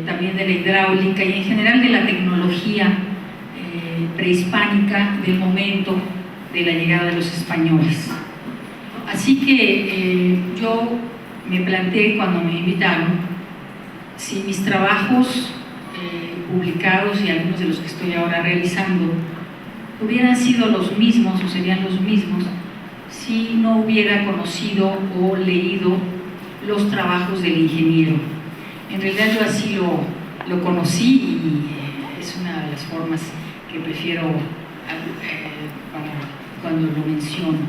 también de la hidráulica y en general de la tecnología prehispánica del momento de la llegada de los españoles. Así que yo me planteé cuando me invitaron si mis trabajos publicados y algunos de los que estoy ahora realizando hubieran sido los mismos o serían los mismos si no hubiera conocido o leído los trabajos del ingeniero. En realidad yo así lo conocí y es una de las formas que prefiero para cuando lo menciono,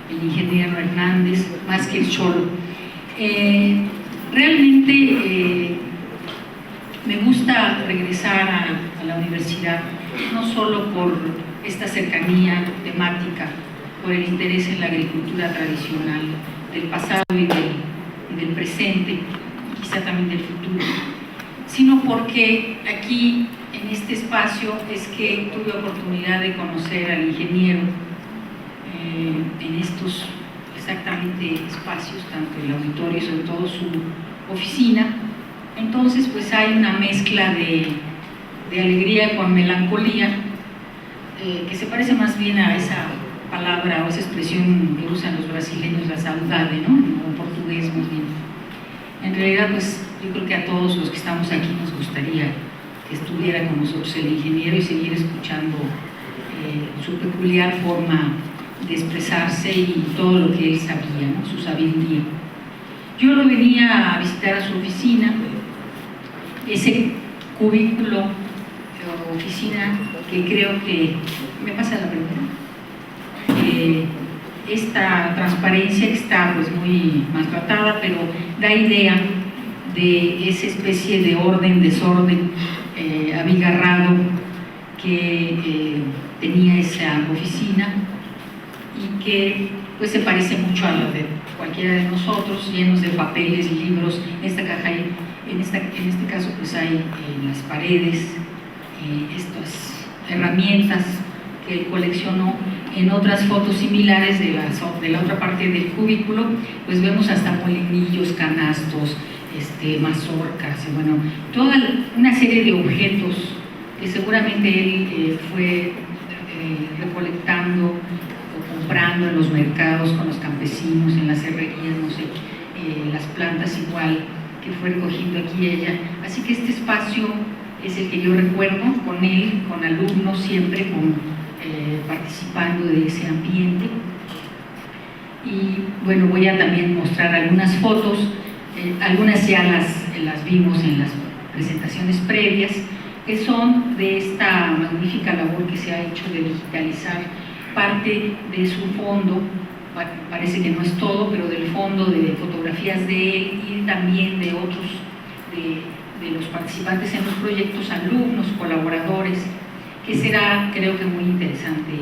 el ingeniero Hernández, más que el Cholo. Realmente me gusta regresar a la universidad, no solo por esta cercanía temática, por el interés en la agricultura tradicional del pasado y del presente, quizá también del futuro, sino porque aquí, en este espacio, es que tuve oportunidad de conocer al ingeniero en estos exactamente espacios, tanto el auditorio y sobre todo su oficina. Entonces pues hay una mezcla de alegría con melancolía, que se parece más bien a esa palabra o esa expresión que usan los brasileños, la saudade, ¿no? En portugués más bien. En realidad pues yo creo que a todos los que estamos aquí nos gustaría que estuviera con nosotros el ingeniero y seguir escuchando su peculiar forma de expresarse y todo lo que él sabía, ¿no? Su sabiduría. Yo lo venía a visitar a su oficina, ese cubículo o oficina que creo que me pasa la primera. Esta transparencia está pues muy maltratada, pero da idea de esa especie de orden, desorden, abigarrado que tenía esa oficina y que pues se parece mucho a la de cualquiera de nosotros, llenos de papeles y libros. En esta caja hay, en este caso pues hay en las paredes estas herramientas que él coleccionó. En otras fotos similares de la otra parte del cubículo pues vemos hasta molinillos, canastos, mazorcas, y bueno, toda una serie de objetos que seguramente él fue recolectando o comprando en los mercados con los campesinos, en las herrerías, no sé, las plantas igual que fue recogiendo aquí ella. Así que este espacio es el que yo recuerdo con él, con alumnos siempre, participando de ese ambiente. Y bueno, voy a también mostrar algunas fotos, algunas ya las vimos en las presentaciones previas, que son de esta magnífica labor que se ha hecho de digitalizar parte de su fondo, parece que no es todo, pero del fondo de fotografías de él y también de otros, de los participantes en los proyectos, alumnos, colaboradores, que será, creo que muy interesante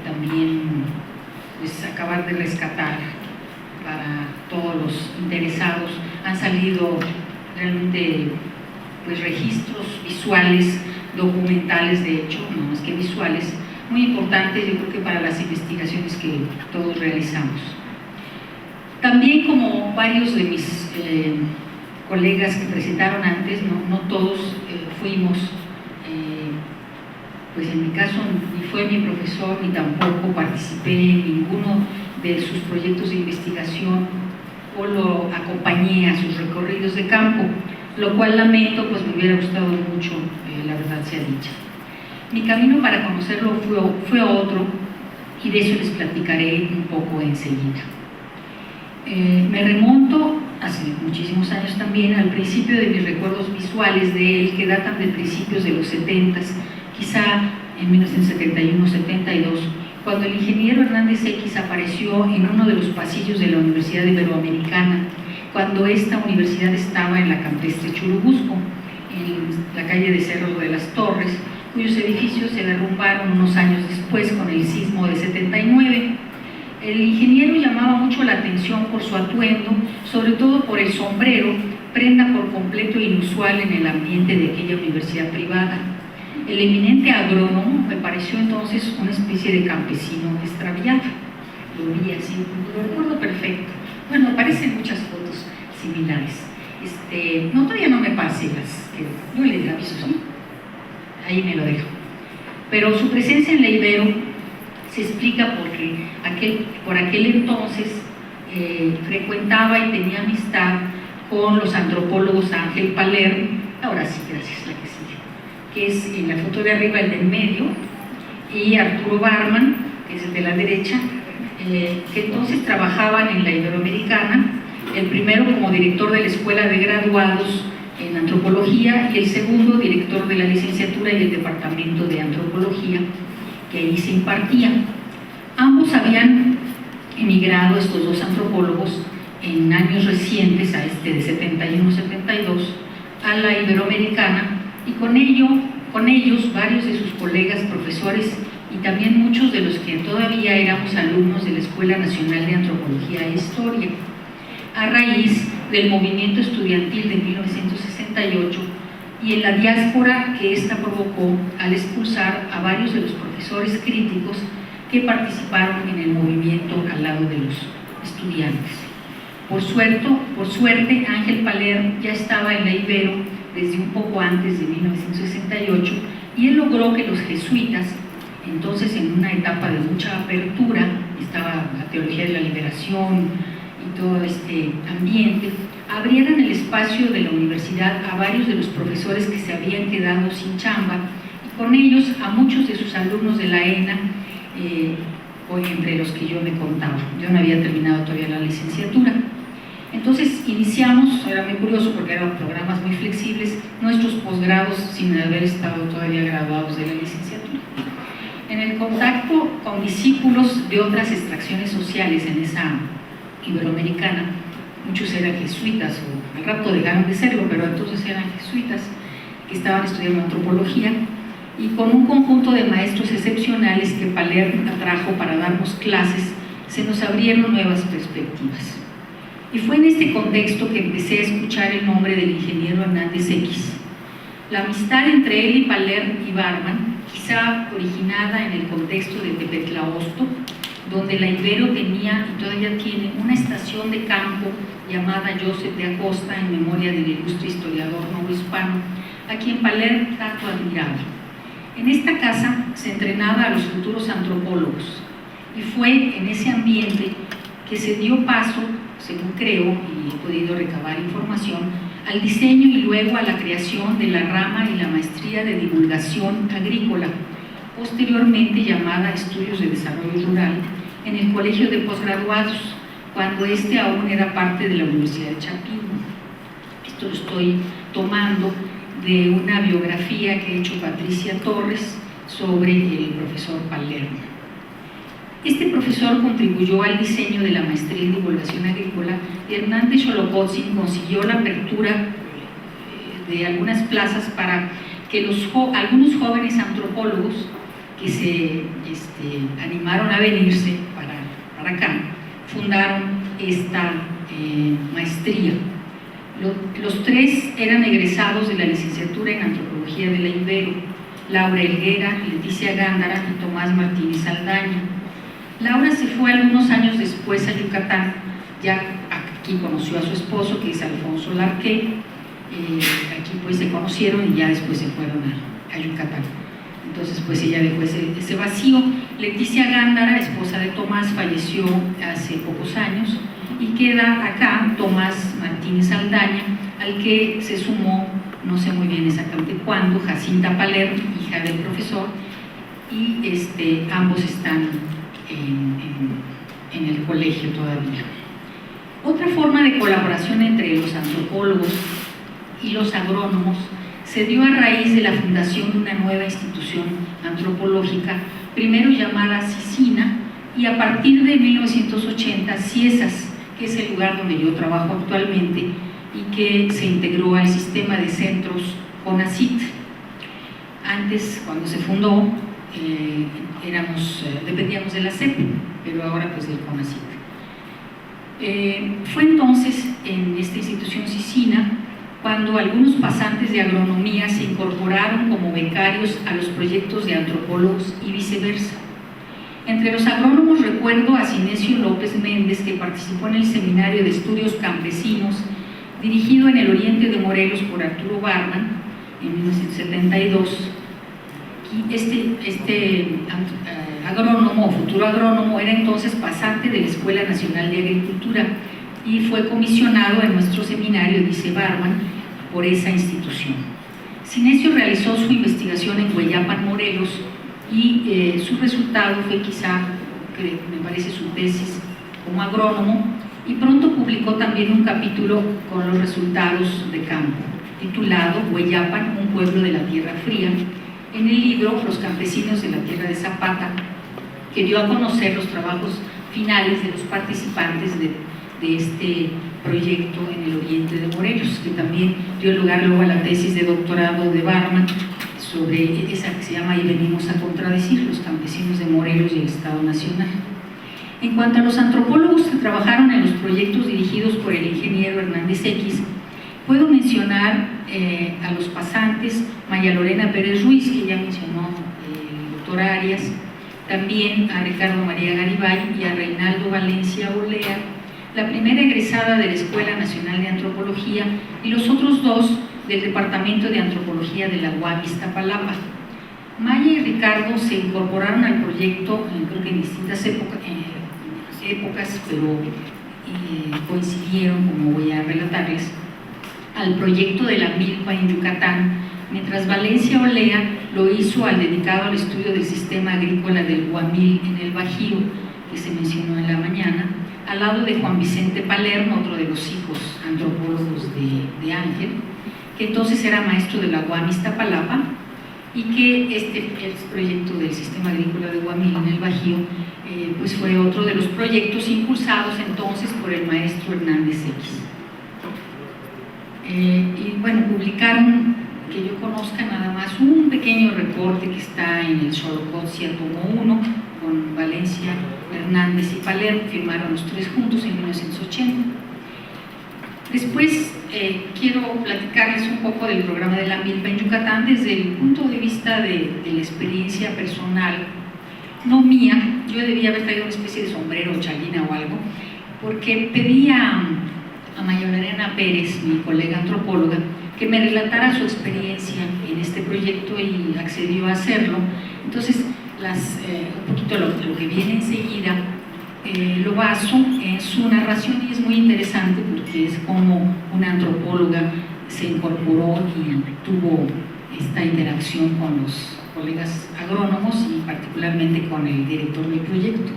también pues acabar de rescatar para todos los interesados. Han salido realmente pues registros visuales, documentales de hecho, no más que visuales, muy importantes yo creo que para las investigaciones que todos realizamos. También, como varios de mis colegas que presentaron antes, no todos fuimos, pues en mi caso ni fue mi profesor ni tampoco participé en ninguno de sus proyectos de investigación o lo acompañé a sus recorridos de campo, lo cual lamento, pues me hubiera gustado mucho, la verdad sea dicha. Mi camino para conocerlo fue otro, y de eso les platicaré un poco enseguida. Me remonto hace muchísimos años también al principio de mis recuerdos visuales de él, que datan de principios de los 70s, quizá en 1971-72, cuando el ingeniero Hernández X apareció en uno de los pasillos de la Universidad Iberoamericana, cuando esta universidad estaba en la campestre Churubusco, en la calle de Cerro de las Torres, cuyos edificios se derrumbaron unos años después con el sismo de 79. El ingeniero llamaba mucho la atención por su atuendo, sobre todo por el sombrero, prenda por completo inusual en el ambiente de aquella universidad privada. El eminente agrónomo me pareció entonces una especie de campesino extraviado. Lo vi así, lo recuerdo perfecto. Bueno, aparecen muchas fotos similares. No, todavía no me pasé las que yo les aviso, ¿sí? Ahí me lo dejo. Pero su presencia en la Ibero se explica porque por aquel entonces frecuentaba y tenía amistad con los antropólogos Ángel Palermo, ahora sí, gracias, la que sigue, que es en la foto de arriba, el del medio, y Arturo Barman, que es el de la derecha, que entonces trabajaban en la Iberoamericana, el primero como director de la Escuela de Graduados en Antropología y el segundo director de la licenciatura y el departamento de Antropología que ahí se impartía. Ambos habían emigrado, estos dos antropólogos, en años recientes, a de 71-72, a la Iberoamericana, y con ellos varios de sus colegas profesores y también muchos de los que todavía éramos alumnos de la Escuela Nacional de Antropología e Historia, a raíz del movimiento estudiantil de 1968 y en la diáspora que ésta provocó al expulsar a varios de los profesores críticos que participaron en el movimiento al lado de los estudiantes. Por suerte, Ángel Palermo ya estaba en la Ibero desde un poco antes de 1968 y él logró que los jesuitas, entonces en una etapa de mucha apertura, estaba la teología de la liberación y todo este ambiente, abrieran el espacio de la universidad a varios de los profesores que se habían quedado sin chamba y con ellos a muchos de sus alumnos de la ENA, entre los que yo me contaba. Yo no había terminado todavía la licenciatura. Entonces iniciamos, era muy curioso porque eran programas muy flexibles, nuestros posgrados sin haber estado todavía graduados de la licenciatura. En el contacto con discípulos de otras extracciones sociales en esa Iberoamericana, muchos eran jesuitas, o al rato dejaron de serlo, pero entonces eran jesuitas que estaban estudiando antropología, y con un conjunto de maestros excepcionales que Palermo atrajo para darnos clases, se nos abrieron nuevas perspectivas. Y fue en este contexto que empecé a escuchar el nombre del ingeniero Hernández X. La amistad entre él y Palermo y Barman, quizá originada en el contexto de Tepetlaosto, donde la Ibero tenía y todavía tiene una estación de campo llamada Joseph de Acosta en memoria del ilustre historiador novohispano, a quien Palermo tanto admiraba. En esta casa se entrenaba a los futuros antropólogos y fue en ese ambiente que se dio paso, según creo y he podido recabar información, al diseño y luego a la creación de la rama y la maestría de divulgación agrícola, posteriormente llamada Estudios de Desarrollo Rural, en el Colegio de Posgraduados, cuando este aún era parte de la Universidad de Chapingo. Esto lo estoy tomando de una biografía que ha hecho Patricia Torres sobre el profesor Palermo. Este profesor contribuyó al diseño de la maestría en divulgación agrícola y Hernández Xolocotzin consiguió la apertura de algunas plazas para que algunos jóvenes antropólogos que se animaron a venirse para acá fundaron esta maestría. Los tres eran egresados de la licenciatura en Antropología de la Ibero: Laura Helguera, Leticia Gándara y Tomás Martínez Saldaña. Laura se fue algunos años después a Yucatán, ya aquí conoció a su esposo, que es Alfonso Larqué, aquí pues se conocieron y ya después se fueron a Yucatán. Entonces pues ella dejó ese vacío. Leticia Gándara, esposa de Tomás, falleció hace pocos años y queda acá Tomás Martínez Saldaña, al que se sumó, no sé muy bien exactamente cuándo, Jacinta Palermo, hija del profesor, y ambos están en el colegio todavía. Otra forma de colaboración entre los antropólogos y los agrónomos se dio a raíz de la fundación de una nueva institución antropológica, primero llamada CICINA, y a partir de 1980 CIESAS, que es el lugar donde yo trabajo actualmente y que se integró al sistema de centros CONACYT. Antes, cuando se fundó, dependíamos de la CEP, pero ahora pues del CONACYT. Fue entonces en esta institución CICINA cuando algunos pasantes de agronomía se incorporaron como becarios a los proyectos de antropólogos y viceversa. Entre los agrónomos recuerdo a Sinesio López Méndez, que participó en el Seminario de Estudios Campesinos dirigido en el oriente de Morelos por Arturo Barman en 1972. Y este agrónomo o futuro agrónomo era entonces pasante de la Escuela Nacional de Agricultura y fue comisionado en nuestro seminario, dice Barman, por esa institución. Sinesio realizó su investigación en Hueyapan, Morelos, y su resultado fue quizá, que me parece, su tesis como agrónomo, y pronto publicó también un capítulo con los resultados de campo, titulado Hueyapan, un pueblo de la Tierra Fría, en el libro Los campesinos de la Tierra de Zapata, que dio a conocer los trabajos finales de los participantes de este proyecto en el oriente de Morelos, que también dio lugar luego a la tesis de doctorado de Barman sobre esa que se llama Y venimos a contradecir, los campesinos de Morelos y el Estado Nacional. En cuanto a los antropólogos que trabajaron en los proyectos dirigidos por el ingeniero Hernández X, puedo mencionar a los pasantes Maya Lorena Pérez Ruiz, que ya mencionó el doctor Arias, también a Ricardo María Garibay y a Reinaldo Valencia Olea, la primera egresada de la Escuela Nacional de Antropología y los otros dos del Departamento de Antropología de la UAM Iztapalapa. Maya y Ricardo se incorporaron al proyecto, creo que en distintas épocas, pero coincidieron, como voy a relatarles, al proyecto de la milpa en Yucatán, mientras Valencia Olea lo hizo al dedicado al estudio del sistema agrícola del Guamil en el Bajío, que se mencionó en la mañana, al lado de Juan Vicente Palermo, otro de los hijos antropólogos de Ángel, que entonces era maestro de la UAM Iztapalapa, y que el proyecto del sistema agrícola de Guamil en el Bajío pues fue otro de los proyectos impulsados entonces por el maestro Hernández X. Y bueno, publicaron, que yo conozca nada más, un pequeño reporte que está en el Xolocotzi tomo 1, con Valencia, Hernández y Palermo, firmaron los tres juntos en 1980. Después quiero platicarles un poco del programa de la milpa en Yucatán desde el punto de vista de la experiencia personal, no mía. Yo debía haber traído una especie de sombrero o chalina o algo, porque pedí a Maya Lorena Pérez, mi colega antropóloga, que me relatara su experiencia en este proyecto y accedió a hacerlo. Entonces, un poquito lo que viene enseguida, lo baso en su narración y es muy interesante porque es como una antropóloga se incorporó y tuvo esta interacción con los colegas agrónomos y particularmente con el director del proyecto.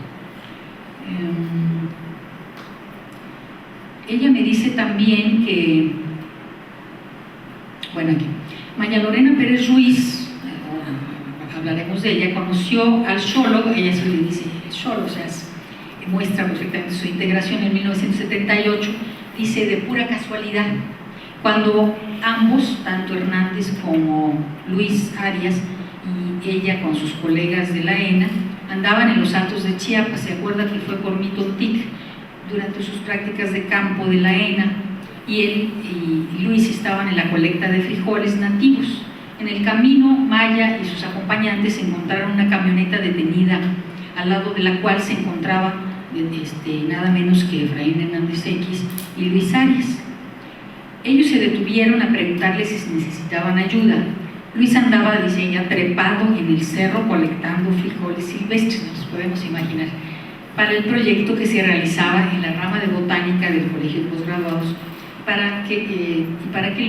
Ella me dice también que, bueno, aquí, Maya Lorena Pérez Ruiz, hablaremos de ella, conoció al Xolo, ella se le dice el Xolo, o sea, muestra perfectamente su integración en 1978, dice de pura casualidad, cuando ambos, tanto Hernández como Luis Arias y ella con sus colegas de la ENA, andaban en los Altos de Chiapas. Se acuerda que fue por Mitotic durante sus prácticas de campo de la ENA, y él y Luis estaban en la colecta de frijoles nativos. En el camino, Maya y sus acompañantes encontraron una camioneta detenida, al lado de la cual se encontraba nada menos que Efraín Hernández X y Luis Arias. Ellos se detuvieron a preguntarles si necesitaban ayuda. Luis andaba, dice ella, trepado en el cerro colectando frijoles silvestres, nos podemos imaginar, para el proyecto que se realizaba en la rama de botánica del Colegio de Postgraduados, para que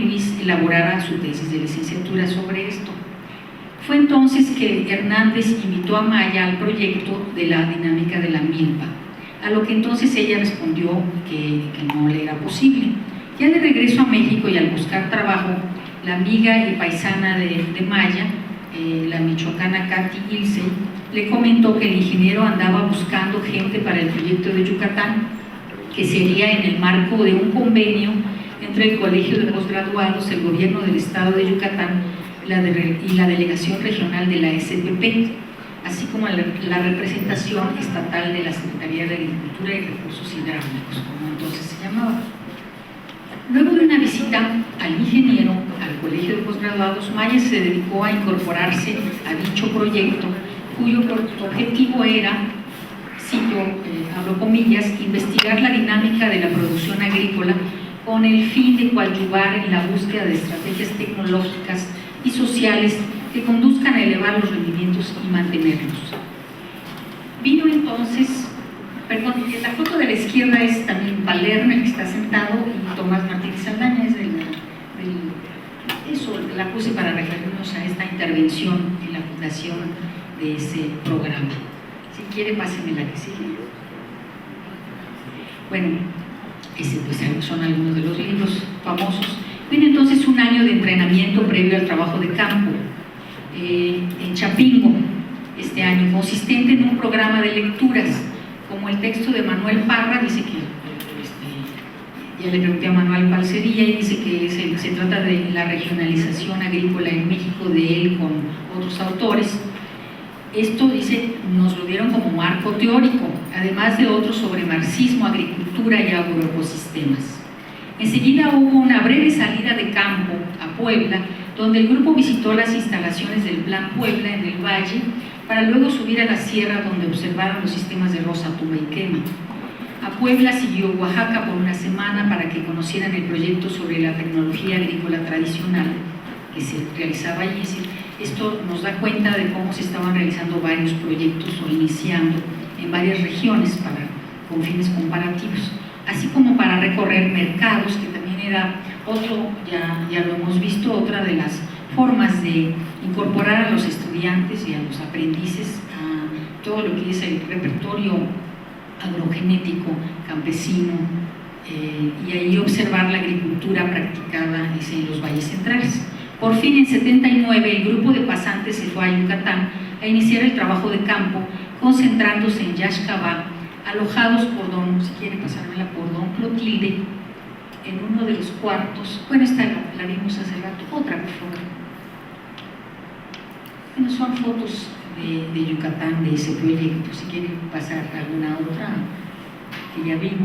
Luis elaborara su tesis de licenciatura sobre esto. Fue entonces que Hernández invitó a Maya al proyecto de la dinámica de la milpa, a lo que entonces ella respondió que no le era posible. Ya de regreso a México y al buscar trabajo, la amiga y paisana de Maya, la michoacana Katy Ilse, le comentó que el ingeniero andaba buscando gente para el proyecto de Yucatán, que sería en el marco de un convenio entre el Colegio de Postgraduados, el Gobierno del Estado de Yucatán y la Delegación Regional de la SPP, así como la representación estatal de la Secretaría de Agricultura y Recursos Hidráulicos, como entonces se llamaba. Luego de una visita al ingeniero al Colegio de Postgraduados, Maya se dedicó a incorporarse a dicho proyecto, cuyo objetivo era, cito, abro comillas, investigar la dinámica de la producción agrícola con el fin de coadyuvar en la búsqueda de estrategias tecnológicas y sociales que conduzcan a elevar los rendimientos y mantenerlos. Vino entonces, perdón, la foto de la izquierda es también Palermo, el que está sentado, y Tomás Martínez Saldaña, es eso la puse para referirnos a esta intervención en la fundación de ese programa. Si quiere, páseme la que sigue. Bueno, ese pues son algunos de los libros famosos. Viene entonces un año de entrenamiento previo al trabajo de campo en Chapingo este año, consistente en un programa de lecturas, como el texto de Manuel Parra. Dice que, ya le pregunté a Manuel cuál sería, y dice que se trata de la regionalización agrícola en México, de él con otros autores. Esto, dice, nos lo dieron como marco teórico, además de otros sobre marxismo, agricultura y agroecosistemas. Enseguida hubo una breve salida de campo a Puebla, donde el grupo visitó las instalaciones del Plan Puebla en el Valle, para luego subir a la sierra, donde observaron los sistemas de Rosa, Tumba y Quema. A Puebla siguió Oaxaca por una semana para que conocieran el proyecto sobre la tecnología agrícola tradicional que se realizaba allí. Esto nos da cuenta de cómo se estaban realizando varios proyectos o iniciando en varias regiones con fines comparativos, así como para recorrer mercados, que también era otro, ya lo hemos visto, otra de las formas de incorporar a los estudiantes y a los aprendices a todo lo que es el repertorio agrogenético campesino, y ahí observar la agricultura practicada en los valles centrales. Por fin, en 79, el grupo de pasantes se fue a Yucatán a iniciar el trabajo de campo, concentrándose en Yaxcabá, alojados por si quiere pasármela, por don Clotilde, en uno de los cuartos. Bueno, esta la vimos hace rato. Otra, por favor. Bueno, son fotos de Yucatán, de ese proyecto. Si quieren pasar alguna otra que ya vimos.